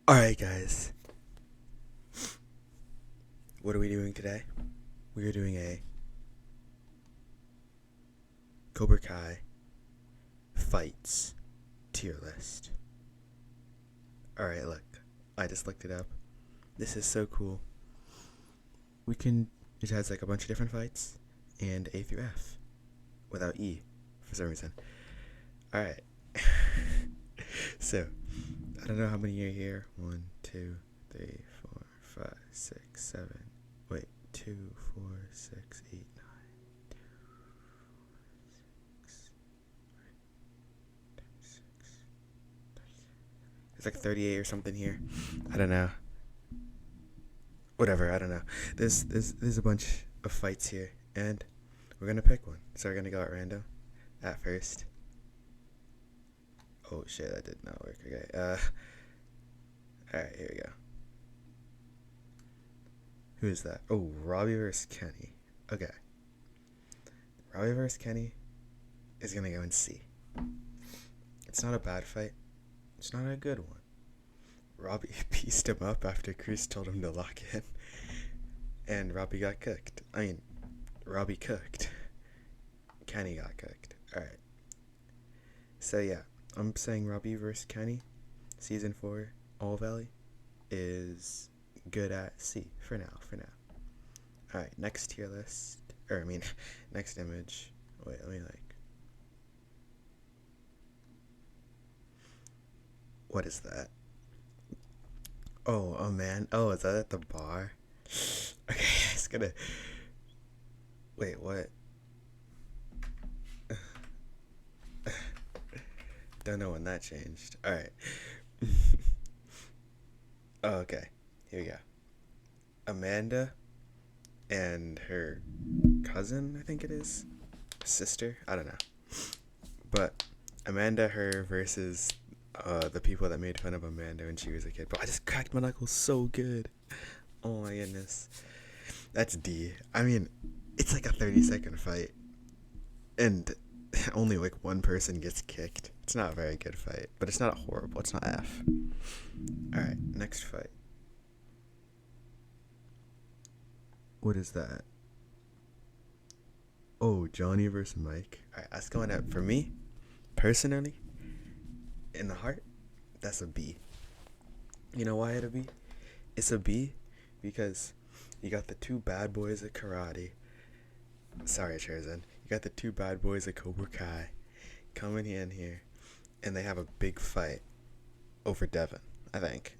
Alright, guys. What are we doing today? We are doing a Cobra Kai fights tier list. Alright, look. I just looked it up. This is so cool. It has like a bunch of different fights and A through F without E for some reason. Alright. So, I don't know how many are here. 1, 2, 3, 4, 5, 6, 7. Wait, 2, 4, 6, 8, 9. It's like 38 or something here. I don't know. Whatever, I don't know. There's a bunch of fights here, and we're gonna pick one. So we're gonna go at random at first. Oh shit, that did not work. Okay. Alright, here we go. Who is that? Oh, Robbie versus Kenny. Okay. Robbie versus Kenny is gonna go in C. It's not a bad fight. It's not a good one. Robbie pieced him up after Chris told him to lock in. And Robbie got cooked. Robbie cooked. Kenny got cooked. Alright. So yeah, I'm saying Robbie vs. Kenny, Season 4, All Valley, is good at C for now. Alright, next tier list. Next image. Wait, let me What is that? Oh, man. Oh, is that at the bar? Okay, it's gonna. Wait, what? Don't know when that changed. Alright. Oh, okay. Here we go. Amanda and her cousin, I think it is. Sister? I don't know. But Amanda, her versus the people that made fun of Amanda when she was a kid. But I just cracked my knuckles so good. Oh my goodness. That's D. It's like a 30-second fight. And only like one person gets kicked. It's not a very good fight. But it's not horrible. It's not F. Alright, next fight. What is that? Oh, Johnny versus Mike. Alright, that's going up. For me, personally, in the heart, that's a B. You know why it's a B? It's a B because you got the two bad boys of karate. Sorry, Charzan. You got the two bad boys of Cobra Kai coming in here, and they have a big fight over Devin, I think.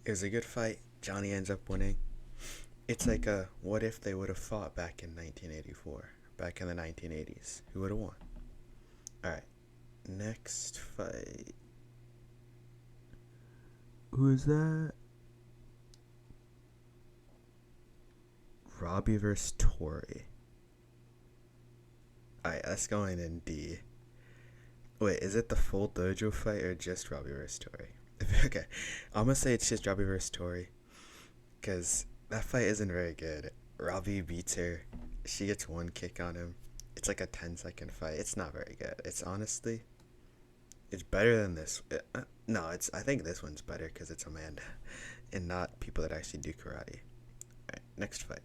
It was a good fight. Johnny ends up winning. It's like a what if they would have fought back in 1984, back in the 1980s. Who would have won? Alright, next fight. Who is that? Robbie versus Tori. Alright, that's going in D. Wait, is it the full dojo fight or just Robbie versus Tori? Okay, I'm gonna say it's just Robbie versus Tori. Because that fight isn't very good. Robbie beats her. She gets one kick on him. It's like a 10-second fight. It's not very good. It's better than this. No, I think this one's better because it's Amanda and not people that actually do karate. Alright, next fight.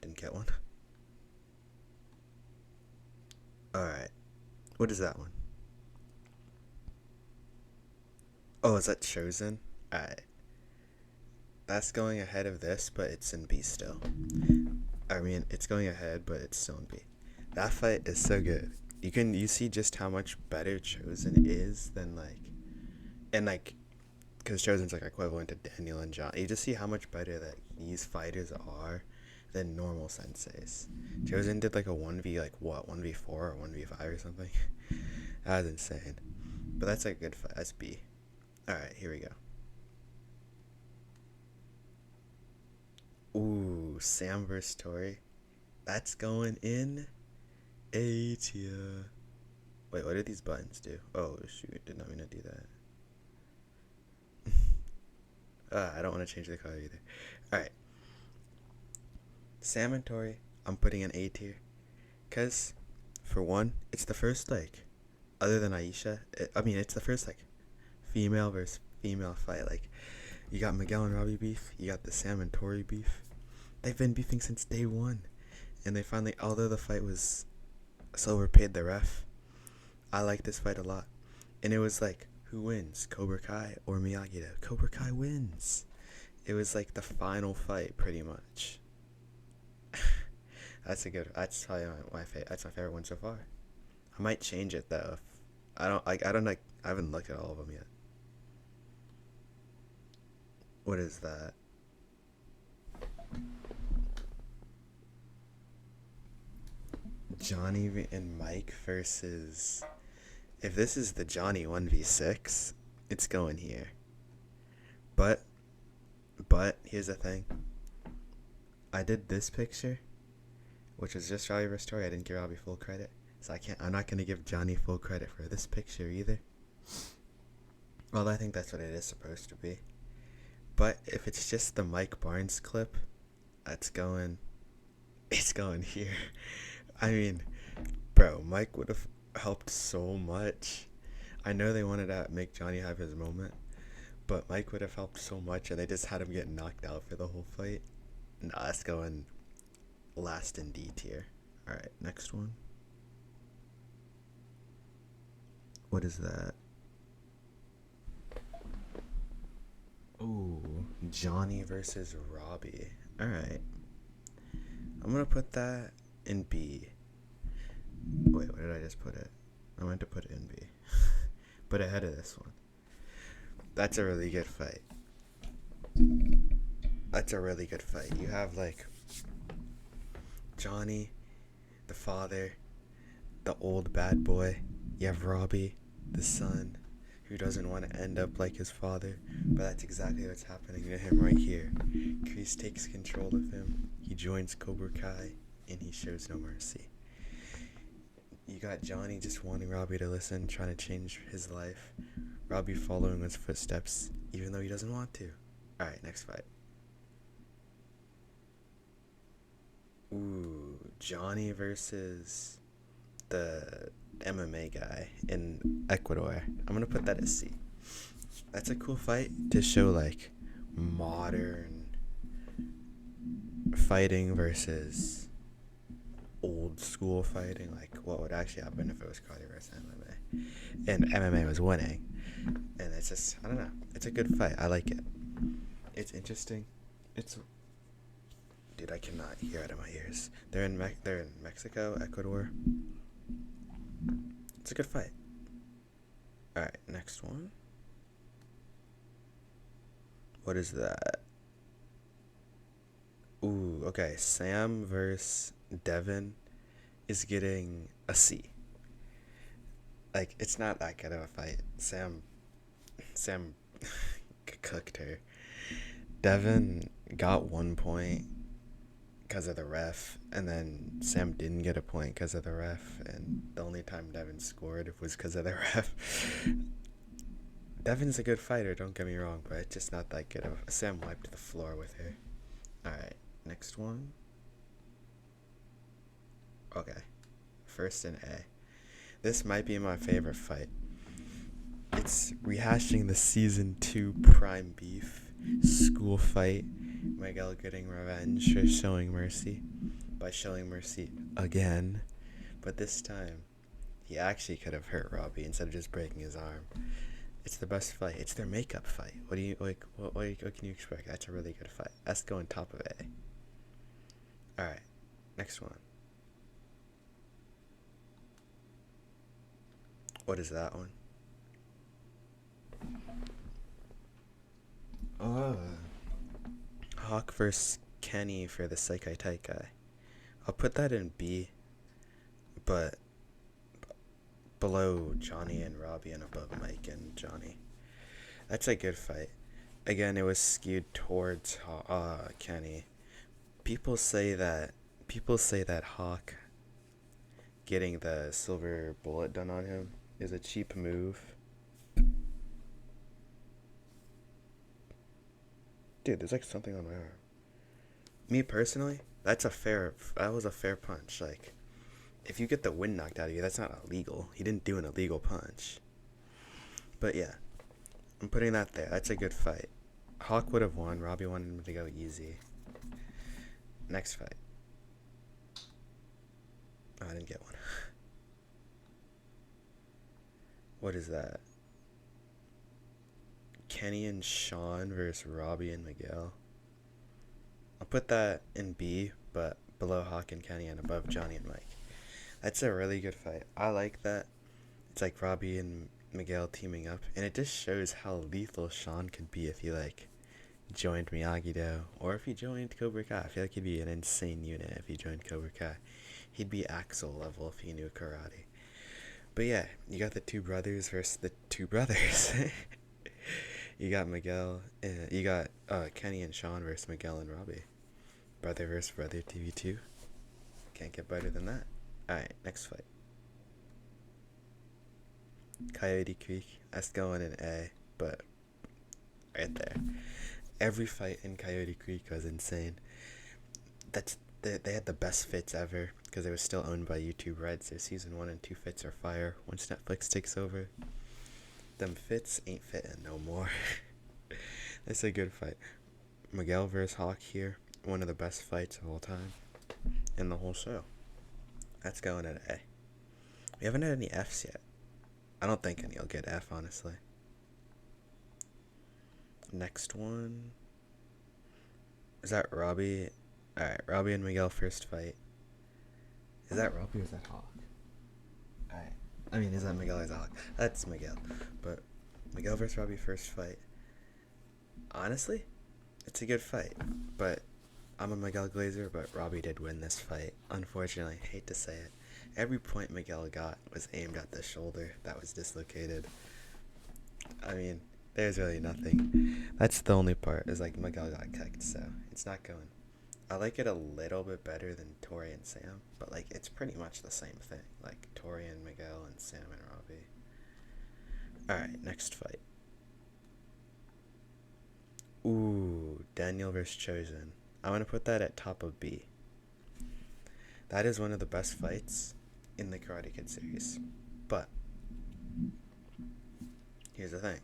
Didn't get one. Alright. What is that one? Oh, is that Chosen? Alright. That's going ahead of this, but it's in B still. It's going ahead, but it's still in B. That fight is so good. You see just how much better Chosen is than because Chosen's like equivalent to Daniel and John. You just see how much better that these fighters are than normal senseis. Chosen did like a 1v 1v4 or 1v5 or something. That was insane. But that's a good fight. That's B. Alright, here we go. Ooh, Sam vs. Tori. That's going in A tier. Wait, what did these buttons do? Oh, shoot. Did not mean to do that. I don't want to change the color either. Alright. Sam and Tori, I'm putting in A tier. Because, for one, it's the first, other than Aisha, it's the first, female versus female fight. Like, you got Miguel and Robbie beef. You got the Sam and Tori beef. They've been beefing since day one. And they finally, although the fight was Silver paid the ref, I like this fight a lot. And it was like, who wins, Cobra Kai or Miyagi-Do? Cobra Kai wins. It was like the final fight, pretty much. That's probably that's my favorite one so far. I might change it though. If I haven't looked at all of them yet. What is that? Johnny and Mike versus. If this is the Johnny 1v6, it's going here. But here's the thing. I did this picture, which was just Robbie vs. Tori. I didn't give Robbie full credit, so I'm not gonna give Johnny full credit for this picture either. Well, I think that's what it is supposed to be. But if it's just the Mike Barnes clip, it's going here. I mean, bro, Mike would have helped so much. I know they wanted to make Johnny have his moment, but Mike would have helped so much, and they just had him get knocked out for the whole fight. Nah, that's going last in D tier. Alright, next one. What is that? Ooh, Johnny versus Robbie. Alright. I'm gonna put that in B. Wait, where did I just put it? I meant to put it in B. But ahead of this one. That's a really good fight. You have like Johnny, the father, the old bad boy. You have Robbie, the son, who doesn't want to end up like his father. But that's exactly what's happening to him right here. Kreese takes control of him. He joins Cobra Kai, and he shows no mercy. You got Johnny just wanting Robbie to listen, trying to change his life. Robbie following his footsteps, even though he doesn't want to. Alright, next fight. Ooh, Johnny versus the MMA guy in Ecuador. I'm gonna put that as C. That's a cool fight to show like modern fighting versus old school fighting, like what would actually happen if it was cardio versus MMA, and MMA was winning. And it's just, I don't know, it's a good fight. I like it. It's interesting. Dude, I cannot hear out of my ears. They're in Mexico, Ecuador. It's a good fight. All right, next one. What is that? Ooh, okay. Sam versus Devin is getting a C. Like, it's not that good of a fight. Sam cooked her. Devin got 1 point because of the ref, and then Sam didn't get a point because of the ref, and the only time Devin scored was because of the ref. Devin's a good fighter, don't get me wrong, but it's just not that good. Sam wiped the floor with her. Alright, next one. Okay, first in A. This might be my favorite fight. It's rehashing the season 2 prime beef school fight. Miguel getting revenge for showing mercy by showing mercy again, but this time he actually could have hurt Robbie instead of just breaking his arm. It's the best fight. It's their makeup fight. What do you like? What can you expect? That's a really good fight. That's going top of A. All right, next one. What is that one? Oh. Hawk vs. Kenny for the Sekai Taikai. I'll put that in B, but below Johnny and Robbie and above Mike and Johnny. That's a good fight. Again, it was skewed towards Kenny. People say that Hawk getting the silver bullet done on him is a cheap move. Dude, there's like something on my arm. Me personally, that was a fair punch. Like, if you get the wind knocked out of you, that's not illegal. He didn't do an illegal punch. But yeah, I'm putting that there. That's a good fight. Hawk would have won. Robbie wanted him to go easy. Next fight. Oh, I didn't get one. What is that? Kenny and Sean versus Robbie and Miguel. I'll put that in B, but below Hawk and Kenny and above Johnny and Mike. That's a really good fight. I like that. It's like Robbie and Miguel teaming up, and it just shows how lethal Sean could be if he like joined Miyagi-Do or if he joined Cobra Kai. I feel like he'd be an insane unit if he joined Cobra Kai. He'd be Axel level if he knew karate. But yeah, you got the two brothers versus the two brothers. You got Miguel, you got Kenny and Sean versus Miguel and Robbie. Brother versus brother TV2. Can't get better than that. Alright, next fight. Coyote Creek. That's going in A, but right there. Every fight in Coyote Creek was insane. They had the best fits ever because it was still owned by YouTube Reds. Their season 1 and 2 fits are fire. Once Netflix takes over, them fits ain't fitting no more. That's a good fight. Miguel versus Hawk here. One of the best fights of all time in the whole show. That's going at A. We haven't had any Fs yet. I don't think any will get F, honestly. Next one. Is that Robbie? Alright, Robbie and Miguel first fight. Is that Robbie or is that Hawk? Alright. I mean, is that Miguel or is that Hawk? That's Miguel. But Miguel versus Robbie first fight. Honestly, it's a good fight. But I'm a Miguel Glazer, but Robbie did win this fight. Unfortunately, hate to say it. Every point Miguel got was aimed at the shoulder that was dislocated. I mean, there's really nothing. That's the only part, is like Miguel got kicked, so it's not going. I like it a little bit better than Tori and Sam, but like it's pretty much the same thing. Like Tori and Miguel and Sam and Robbie. Alright, next fight. Ooh, Daniel vs. Chosen. I want to put that at top of B. That is one of the best fights in the Karate Kid series. But here's the thing.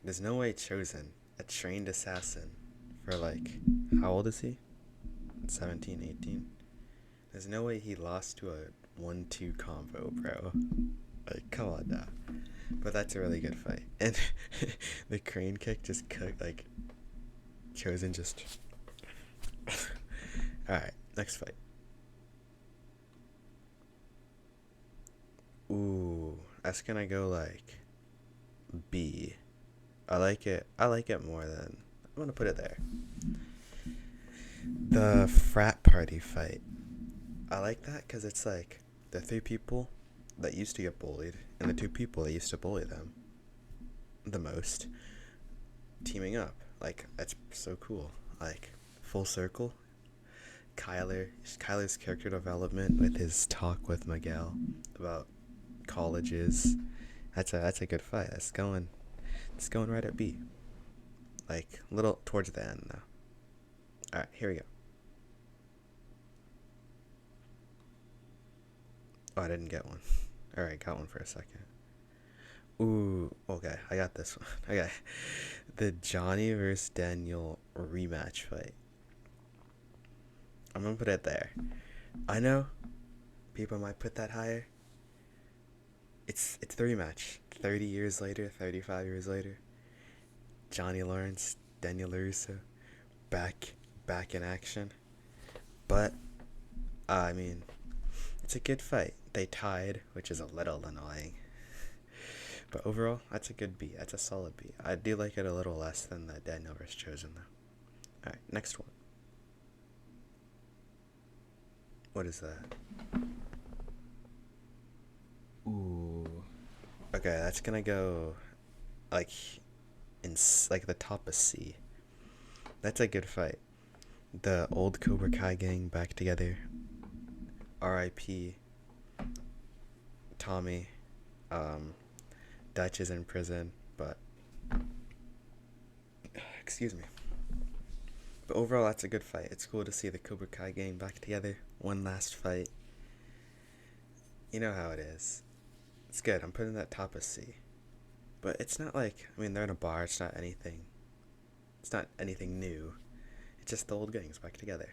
There's no way Chosen, a trained assassin for like, how old is he? 17, 18? There's no way he lost to a 1-2 combo, bro. Like, come on now. But that's a really good fight. And the crane kick just cooked, like, Chosen just... Alright, next fight. Ooh, that's gonna go like B. I like it more than... I'm gonna put it there. The frat party fight. I like that because it's like the 3 people that used to get bullied and the 2 people that used to bully them the most teaming up. Like, that's so cool. Like, full circle. Kyler's character development with his talk with Miguel about colleges. That's a good fight. It's going right at B. Like, a little towards the end though. Alright, here we go. Oh, I didn't get one. Alright, got one for a second. Ooh, okay, I got this one. Okay. The Johnny versus Daniel rematch fight. I'm gonna put it there. I know people might put that higher. It's the rematch. 30 years later, 35 years later. Johnny Lawrence, Daniel LaRusso, back in action. But, I mean, it's a good fight. They tied, which is a little annoying. But overall, that's a good B. That's a solid B. I do like it a little less than the Daniel vs. Chosen, though. Alright, next one. What is that? Ooh. Okay, that's gonna go, like, in, like, the top of C. That's a good fight. The old Cobra Kai gang back together. R.I.P. Tommy. Dutch is in prison, but... Excuse me. But overall, that's a good fight. It's cool to see the Cobra Kai gang back together. One last fight. You know how it is. It's good. I'm putting that top of C. But it's not like, I mean, they're in a bar. It's not anything. It's not anything new. It's just the old gangs back together.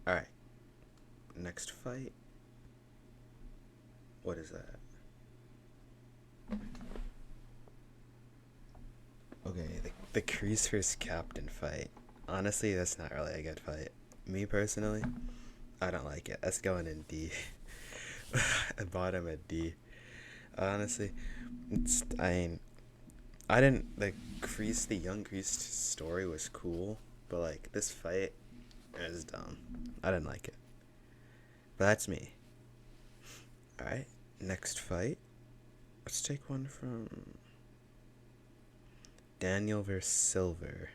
All right. Next fight. What is that? Okay, the Kreese vs. Captain fight. Honestly, that's not really a good fight. Me personally, I don't like it. That's going in D. At bottom at D. Honestly, I mean, I didn't, the young Kreese story was cool, but like this fight is dumb. I didn't like it. But that's me. Alright, next fight. Let's take one from Daniel vs. Silver.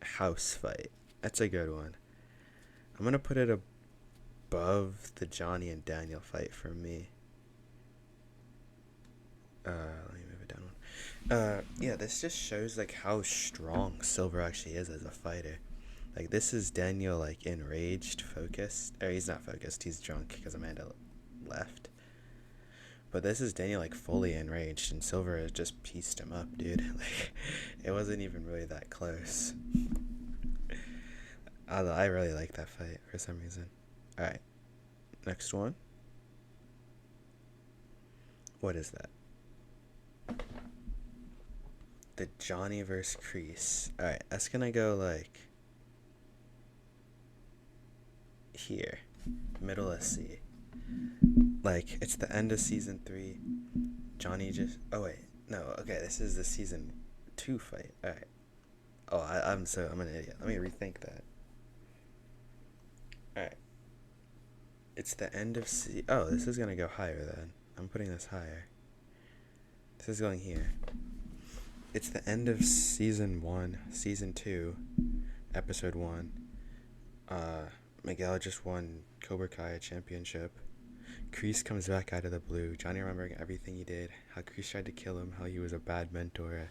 House fight. That's a good one. I'm gonna put it above the Johnny and Daniel fight for me. Let me move it down one. Yeah, this just shows like how strong Silver actually is as a fighter. Like this is Daniel like enraged, focused. Or he's not focused, he's drunk because Amanda left. But this is Daniel like fully enraged, and Silver has just pieced him up, dude. Like it wasn't even really that close. I really like that fight for some reason. Alright, next one. What is that? The Johnny vs. Kreese. Alright, that's gonna go like here. Middle of C. Like, it's the end of season 3. Johnny just... Oh, wait. No, okay, this is the season 2 fight. Alright. Oh, I'm an idiot. Let me rethink that. Alright. It's the end of Oh, this is gonna go higher then. I'm putting this higher. This is going here. It's the end of season 1, season 2, episode 1. Miguel just won Cobra Kai championship. Kreese comes back out of the blue. Johnny remembering everything he did, how Kreese tried to kill him, how he was a bad mentor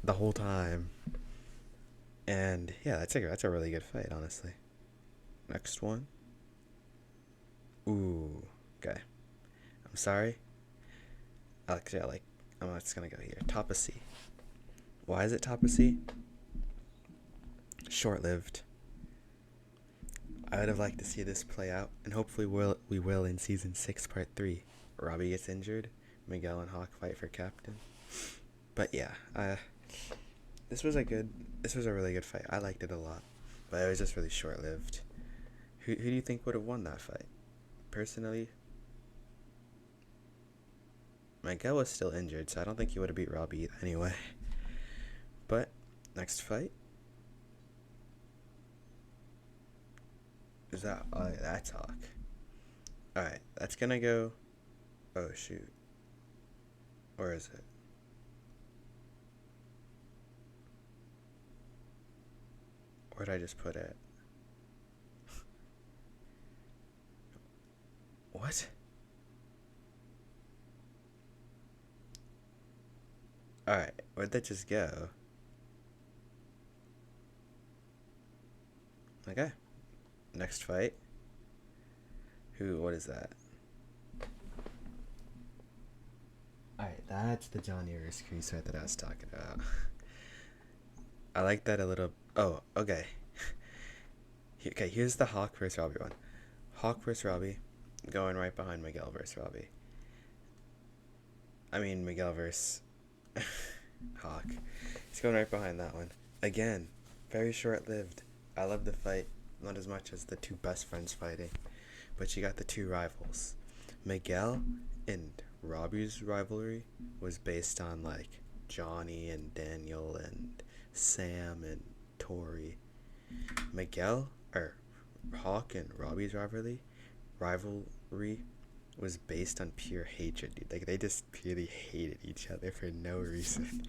the whole time. And yeah, that's a really good fight, honestly. Next one. Ooh, okay. I'm sorry. Actually, I'm just gonna go here. Top of C. Why is it top of C? Short-lived. I would have liked to see this play out, and hopefully we will in season 6, part 3. Robbie gets injured, Miguel and Hawk fight for captain. But yeah, this was a really good fight. I liked it a lot, but it was just really short-lived. Who do you think would have won that fight? Personally, Miguel was still injured, so I don't think he would have beat Robbie anyway. But next fight. Is that... Oh, that's Hawk. Alright, that's gonna go... Oh, shoot. Where is it? Where'd I just put it? What? Alright, where'd that just go? Okay. Next fight. What is that? Alright, that's the Johnny vs. Kreese fight that I was talking about. I like that a little... Oh, okay. Okay, here's the Hawk vs. Robbie one. Hawk vs. Robbie, going right behind Miguel vs. Robbie. I mean, Miguel vs. Hawk. He's going right behind that one. Again, very short-lived. I love the fight. Not as much as the two best friends fighting, but you got the two rivals. Miguel and Robbie's rivalry was based on like Johnny and Daniel and Sam and Tori. Hawk and Robbie's rivalry was based on pure hatred, dude. Like they just purely hated each other for no reason.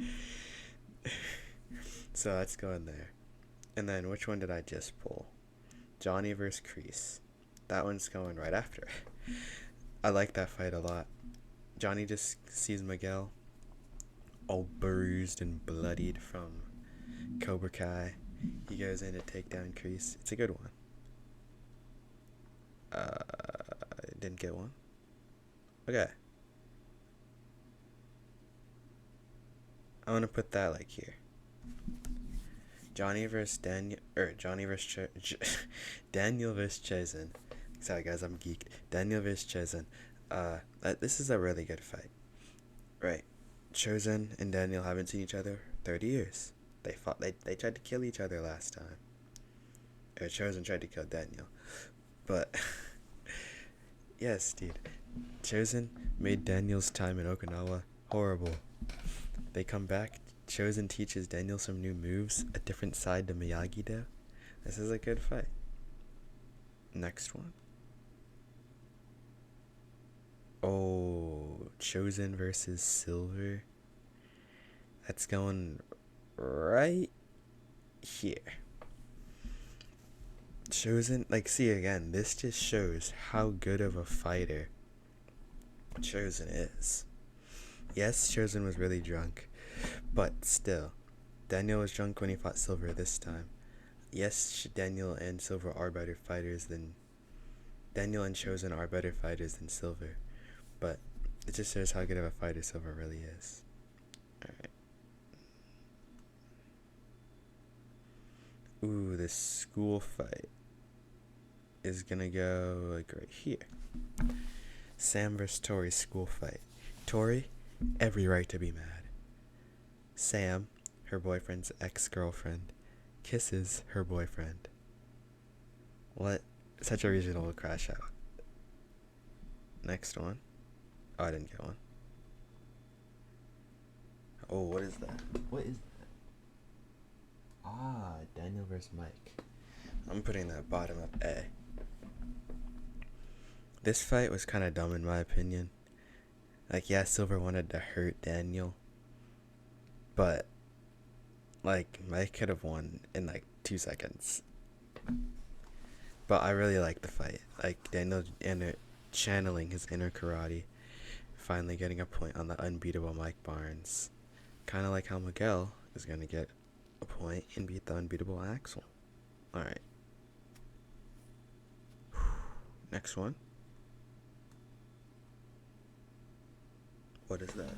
So that's going there. And then which one did I just pull? Johnny vs. Kreese. That one's going right after. I like that fight a lot. Johnny just sees Miguel all bruised and bloodied from Cobra Kai. He goes in to take down Kreese. It's a good one. Didn't get one. Okay. I want to put that like here. Johnny versus Daniel, or Johnny versus Daniel versus Chosen. Sorry guys, I'm geeked. Daniel versus Chosen. This is a really good fight. Right. Chosen and Daniel haven't seen each other 30 years. They fought. They tried to kill each other last time. Or Chosen tried to kill Daniel. But yes, dude. Chosen made Daniel's time in Okinawa horrible. They come back. Chosen teaches Daniel some new moves, a different side to Miyagi-Do. This is a good fight. Next one. Oh, Chosen versus Silver. That's going right here. Chosen, like, see again, this just shows how good of a fighter Chosen is. Yes, Chosen was really drunk, but still, Daniel was drunk when he fought Silver this time. Yes, Daniel and Silver are better fighters than Daniel and Chosen are better fighters than Silver, but it just shows how good of a fighter Silver really is. Alright. Ooh, this school fight is gonna go like right here. Sam vs. Tori school fight. Tori, every right to be mad. Sam, her boyfriend's ex-girlfriend, kisses her boyfriend. What? Such a regional crash out. Next one. Oh, I didn't get one. Oh, what is that? What is that? Ah, Daniel vs. Mike. I'm putting that bottom up A. This fight was kind of dumb in my opinion. Like, yeah, Silver wanted to hurt Daniel, but like Mike could have won in like 2 seconds. But I really like the fight. Like Daniel channeling his inner karate, finally getting a point on the unbeatable Mike Barnes. Kind of like how Miguel is gonna get a point and beat the unbeatable Axel. All right. Next one. What is that?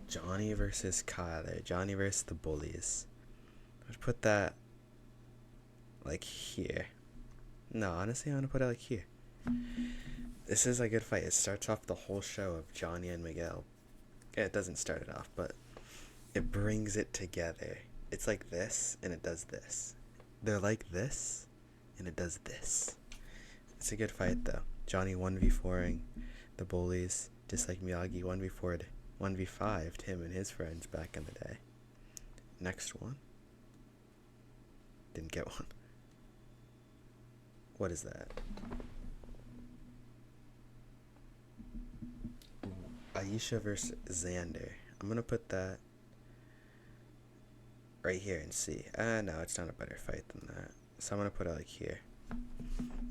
Johnny versus Kyler. Johnny versus the Bullies. Let's put that like here. No, honestly, I want to put it like here. This is a good fight. It starts off the whole show of Johnny and Miguel. Yeah, it doesn't start it off, but it brings it together. It's like this, and it does this. They're like this, and it does this. It's a good fight, though. Johnny 1v4ing the Bullies, just like Miyagi 1v4'd, 1v5'd him and his friends back in the day. Next one. Didn't get one. What is that? Aisha versus Xander. I'm gonna put that right here and see. No, it's not a better fight than that. So I'm gonna put it like here.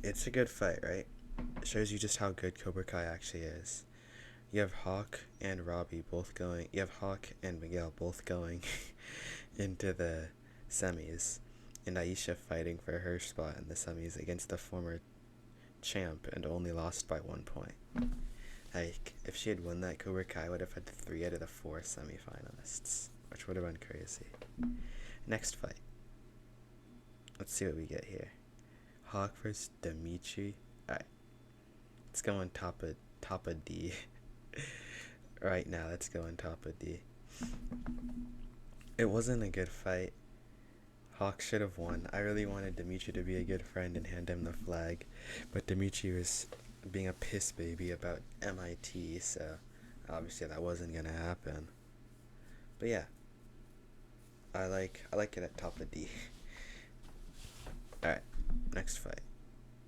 It's a good fight, right? It shows you just how good Cobra Kai actually is. You have Hawk and Robbie both going. You have Hawk and Miguel both going into the semis, and Aisha fighting for her spot in the semis against the former champ and only lost by 1 point. Like, if she had won that, Cobra Kai would have had 3 out of the 4 semifinalists, which would have been crazy. Next fight. Let's see what we get here. Hawk versus Dimitri. Alright. Let's go on top of D. Right now, let's go on top of D. It wasn't a good fight. Hawk should have won. I really wanted Dimitri to be a good friend and hand him the flag, but Dimitri was being a piss baby about MIT, so obviously that wasn't gonna happen. But yeah, I like it at top of D. Alright, next fight.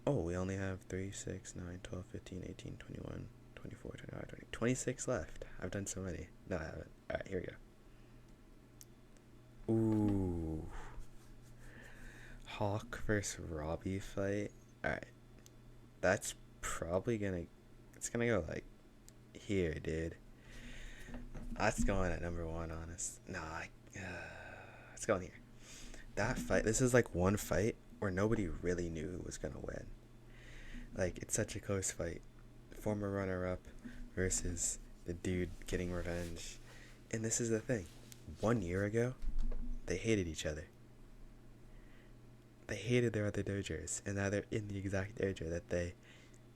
Oh, we only have 3, 6, 9, 12, 15, 18, 21, 24, 25, 20, 26 left. I've done so many. No, I haven't. Alright, here we go. Ooh. Hawk versus Robbie fight. Alright. That's probably it's gonna go like here, dude. That's going at number 1, honest. Nah, it's going here. That fight, this is like one fight where nobody really knew who was gonna win. Like, it's such a close fight. Former runner-up versus The dude getting revenge. And this is the thing. 1 year ago, they hated each other. They hated their other dojos, and now they're in the exact dojo that they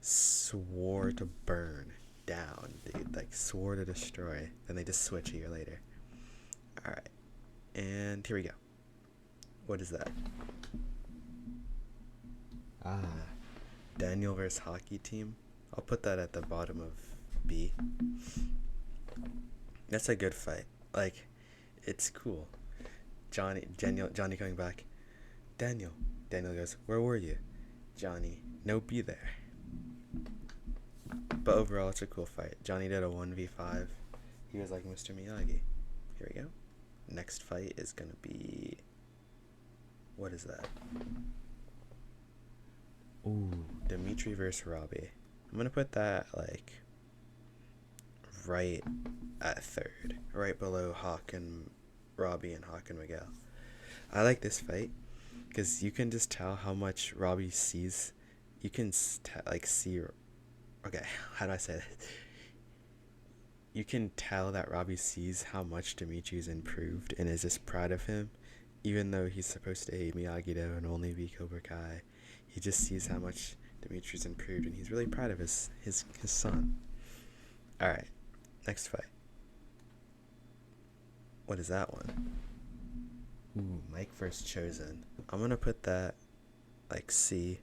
swore to burn down, dude. Like, swore to destroy. Then they just switch a year later. Alright. And here we go. What is that? Daniel versus hockey team. I'll put that at the bottom of B. That's a good fight. Like, it's cool. Johnny coming back. Daniel goes, where were you? Johnny, no, be there. But overall, it's a cool fight. Johnny did a 1v5. He was like Mr. Miyagi. Here we go. Next fight is gonna be... What is that? Ooh, Dimitri versus Robbie. I'm gonna put that, like, right at third. Right below Hawk and Robbie and Hawk and Miguel. I like this fight because you can just tell how much Robbie sees. You can, see... Okay, how do I say that? You can tell that Robbie sees how much Dimitri's improved and is just proud of him. Even though he's supposed to hate Miyagi-Do and only be Cobra Kai, he just sees how much Dimitri's improved and he's really proud of his son. Alright, next fight. What is that one? Ooh, Mike vs. Chosen. I'm gonna put that, like, C.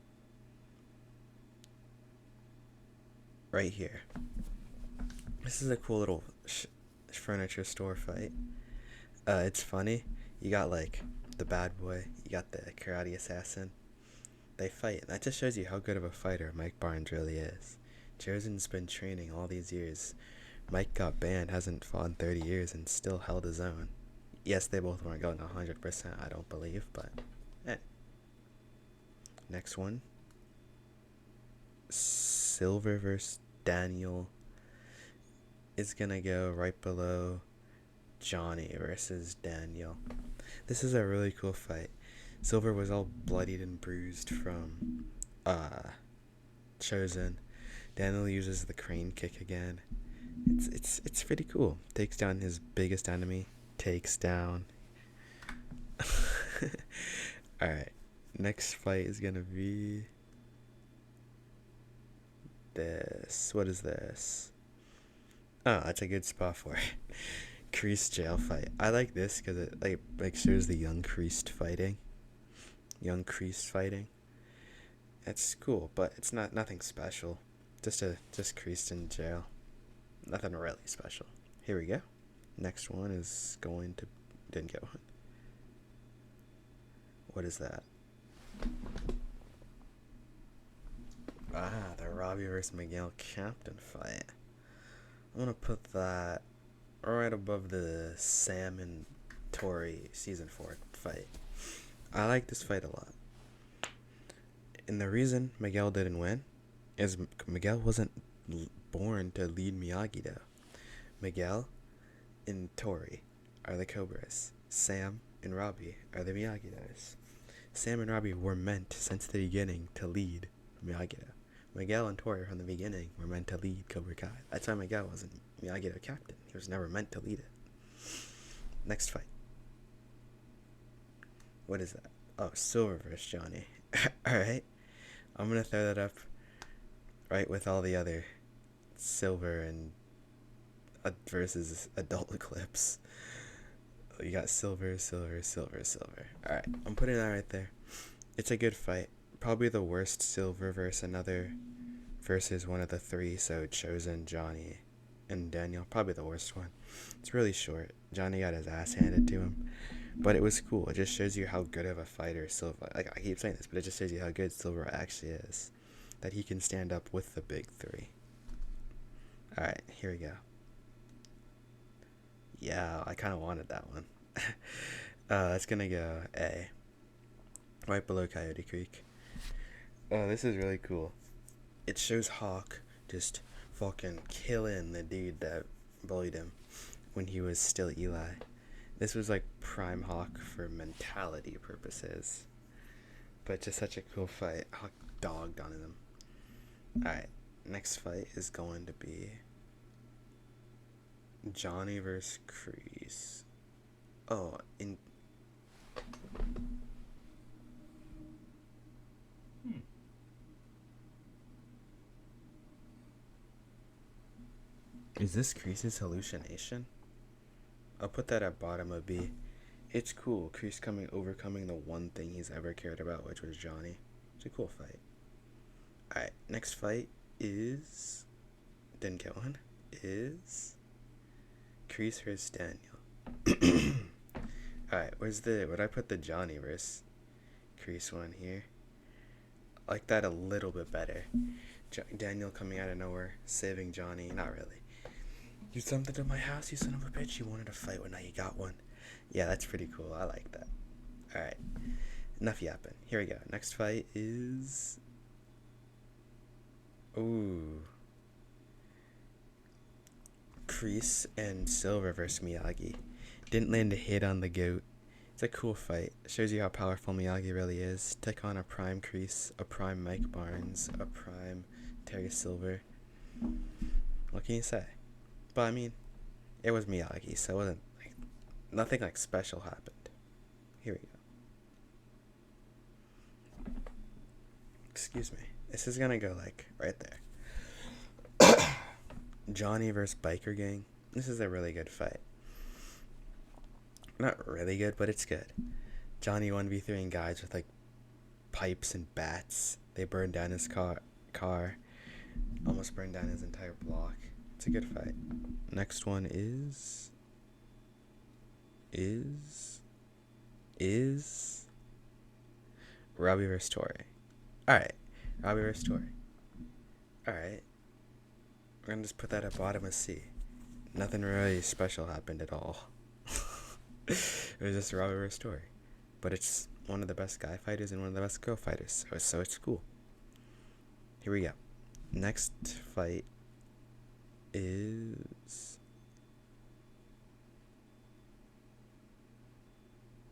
Right here. This is a cool little furniture store fight. It's funny. You got, like, the bad boy. You got the karate assassin. They fight. That just shows you how good of a fighter Mike Barnes really is. Chosen's been training all these years. Mike got banned, hasn't fought in 30 years, and still held his own. Yes, they both weren't going 100%, I don't believe, but... Next one. Silver versus Daniel is gonna go right below Johnny versus Daniel. This is a really cool fight. Silver was all bloodied and bruised from Chosen. Daniel uses the crane kick again. It's pretty cool. Takes down his biggest enemy. Takes down. Alright. Next fight is gonna be this. What is this? Oh, that's a good spot for it. Kreese jail fight. I like this because it like shows the young Kreese fighting. Young Kreese fighting. It's cool, but it's nothing special. Just Kreese in jail. Nothing really special. Here we go. Next one is going to... Didn't get one. What is that? The Robbie vs. Miguel captain fight. I'm gonna put that right above the Sam and Tori season 4 fight. I like this fight a lot. And the reason Miguel didn't win is Miguel wasn't born to lead Miyagi-Do. Miguel and Tori are the Cobras. Sam and Robbie are the Miyagi-Dos. Sam and Robbie were meant since the beginning to lead Miyagi-Do. Miguel and Tori from the beginning were meant to lead Cobra Kai. That's why Miguel wasn't Miyagi-Do captain. He was never meant to lead it. Next fight. What is that? Oh, Silver versus Johnny. Alright. I'm going to throw that up right with all the other Silver and versus adult clips. You got Silver. Alright, I'm putting that right there. It's a good fight. Probably the worst Silver versus one of the three, so Chosen, Johnny, and Daniel. Probably the worst one. It's really short. Johnny got his ass handed to him. But it was cool. It just shows you how good of a fighter Silver... Like, I keep saying this, but it just shows you how good Silver actually is. That he can stand up with the big three. Alright, here we go. Yeah, I kind of wanted that one. It's gonna go A. Right below Coyote Creek. Oh, this is really cool. It shows Hawk just fucking killing the dude that bullied him when he was still Eli. This was like prime Hawk for mentality purposes. But just such a cool fight. Hawk dogged on him. Alright, next fight is going to be... Johnny versus Kreese. Oh, in Hmm. is this Kreese's hallucination? I'll put that at bottom of B. It's cool. Kreese overcoming the one thing he's ever cared about, which was Johnny. It's a cool fight. Alright, next fight is didn't get one. Is Kreese versus Daniel. Alright, where'd I put the Johnny versus Kreese one here? I like that a little bit better. Daniel coming out of nowhere, saving Johnny. Not really. You something to my house, you son of a bitch. You wanted a fight, well now you got one. Yeah, that's pretty cool. I like that. Alright. Enough yapping. Here we go. Next fight is... Ooh. Kreese and Silver versus Miyagi. Didn't land a hit on the goat. It's a cool fight. Shows you how powerful Miyagi really is. Take on a prime Kreese, a prime Mike Barnes, a prime Terry Silver. What can you say? But I mean, it was Miyagi, so it wasn't like nothing like special happened. Here we go. Excuse me. This is gonna go like right there. Johnny versus Biker Gang. This is a really good fight. Not really good, but it's good. Johnny 1v3ing guys with like pipes and bats. They burned down his car. Almost burned down his entire block. It's a good fight. Next one is Robbie vs. Torre. Alright. Robbie vs. Torre. Alright. We're gonna just put that at bottom of C. Nothing really special happened at all. It was just Robbie vs. Torre. But it's one of the best guy fighters and one of the best girl fighters. So it's cool. Here we go. Next fight is...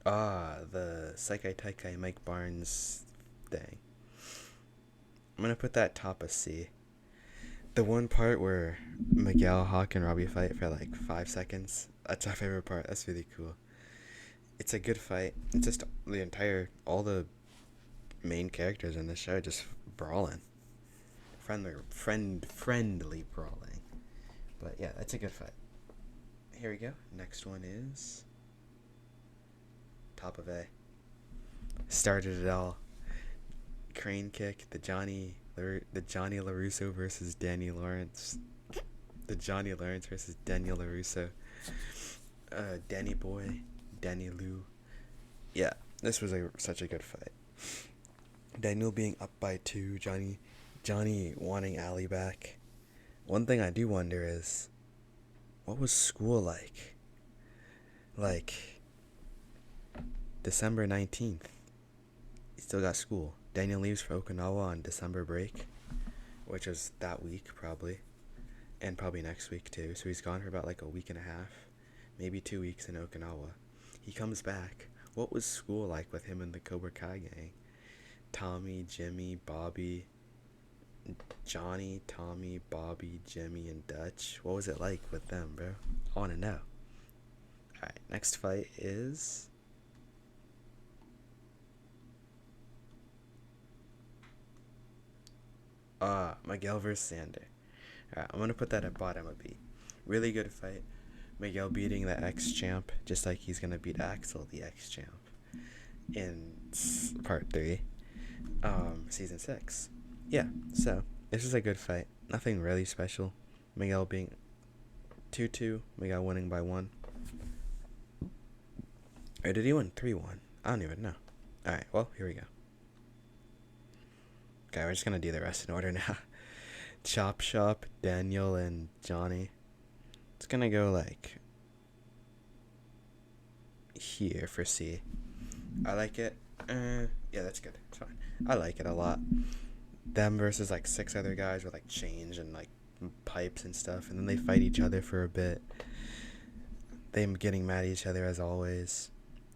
the Seikai Taikai Mike Barnes thing. I'm gonna put that top of C. The one part where Miguel, Hawk, and Robbie fight for like 5 seconds. That's my favorite part. That's really cool. It's a good fight. It's just all the main characters in the show just brawling. Friendly brawling. But yeah, that's a good fight. Here we go. Next one is top of A. Started it all. Crane kick. The Johnny LaRusso versus Danny Lawrence. The Johnny Lawrence versus Daniel LaRusso. Danny Boy, Danny Lou. Yeah, this was such a good fight. Daniel being up by 2, Johnny wanting Allie back. One thing I do wonder is, what was school like? Like, December 19th. He still got school. Daniel leaves for Okinawa on December break, which is that week probably, and probably next week too. So he's gone for about like a week and a half, maybe 2 weeks in Okinawa. He comes back. What was school like with him and the Cobra Kai gang? Tommy, Jimmy, Bobby, Johnny, Tommy, Bobby, Jimmy, and Dutch. What was it like with them, bro? I want to know. Alright, next fight is... Miguel versus Sander. Alright, I'm gonna put that at bottom of B. Really good fight. Miguel beating the ex-champ, just like he's gonna beat Axel, the ex-champ, in part 3, season 6. Yeah, so, this is a good fight. Nothing really special. Miguel being 2-2, Miguel winning by 1. Or did he win 3-1? I don't even know. Alright, well, here we go. Okay, we're just gonna do the rest in order now. Chop Shop, Daniel, and Johnny. It's gonna go like here for C. I like it. Yeah, that's good. It's fine. I like it a lot. Them versus like 6 other guys with like chains and like pipes and stuff, and then they fight each other for a bit. Them getting mad at each other as always,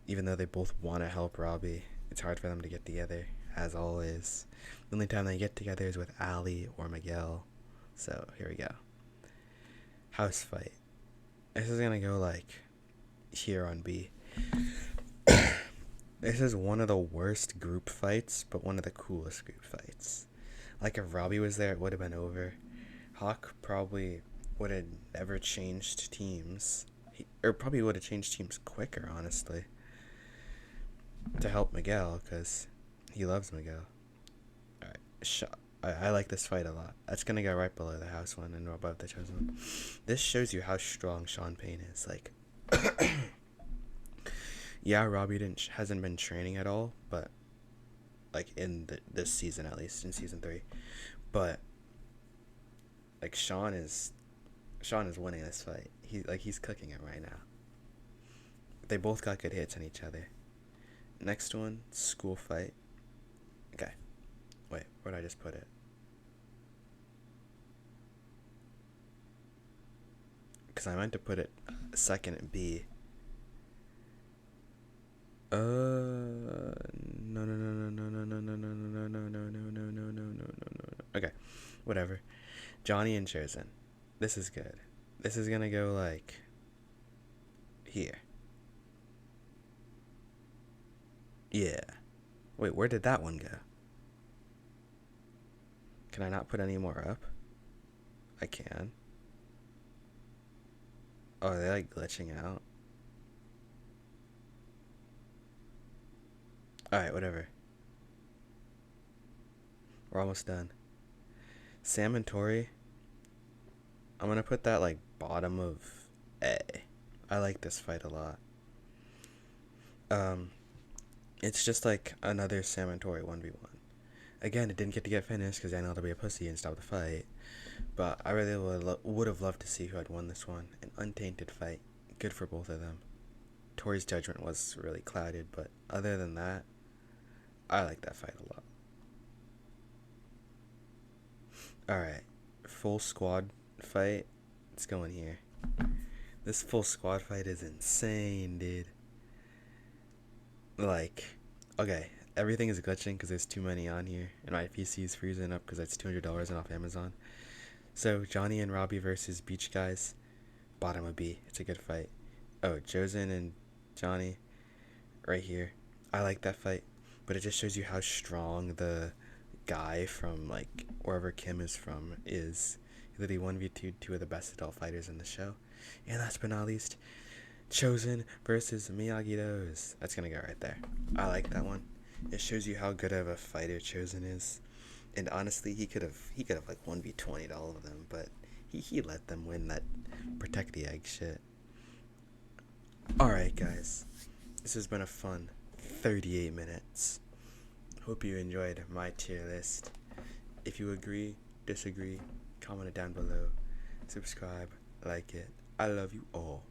even though they both want to help Robbie. It's hard for them to get together as always. The only time they get together is with Ali or Miguel. So here we go. House fight. This is gonna go like here on B. This is one of the worst group fights, but one of the coolest group fights. Like if Robbie was there, it would have been over. Hawk probably would have never changed teams. Or probably would have changed teams quicker, honestly. To help Miguel, because he loves Miguel. Alright, I like this fight a lot. That's gonna go right below the house one and above the chosen one. This shows you how strong Sean Payne is. Like, yeah, Robbie hasn't been training at all, but like in this season at least, in season 3. But like Sean is winning this fight. He's cooking it right now. They both got good hits on each other. Next one, school fight. Okay. Wait, where'd I just put it? Because I meant to put it second at B. No. Okay, whatever. Johnny and Chosen. This is good. This is gonna go like here. Yeah. Wait, where did that one go? Can I not put any more up? I can. Oh, are they like glitching out? Alright, whatever. We're almost done. Sam and Tori. I'm gonna put that like bottom of A. I like this fight a lot. It's just like another Sam and Tori 1v1. Again, it didn't get finished because Daniel had to be a pussy and stop the fight. But I really would have loved to see who had won this one. An untainted fight. Good for both of them. Tori's judgment was really clouded, but other than that, I like that fight a lot. Alright, full squad fight. It's going here. This full squad fight is insane, dude. Like, okay, everything is glitching because there's too many on here, and my PC is freezing up because it's $200 off Amazon. So, Johnny and Robbie versus Beach Guys. Bottom of B. It's a good fight. Oh, Josen and Johnny. Right here. I like that fight. But it just shows you how strong the guy from, like, wherever Kim is from is. He's literally 1v2, two of the best adult fighters in the show. And last but not least, Chosen versus Miyagi-Do's. That's gonna go right there. I like that one. It shows you how good of a fighter Chosen is. And honestly, he could have like 1v20'd all of them, but he let them win that protect the egg shit. Alright guys, this has been a fun 38 minutes. Hope you enjoyed my tier list. If you agree, disagree, comment it down below. Subscribe, like it. I love you all.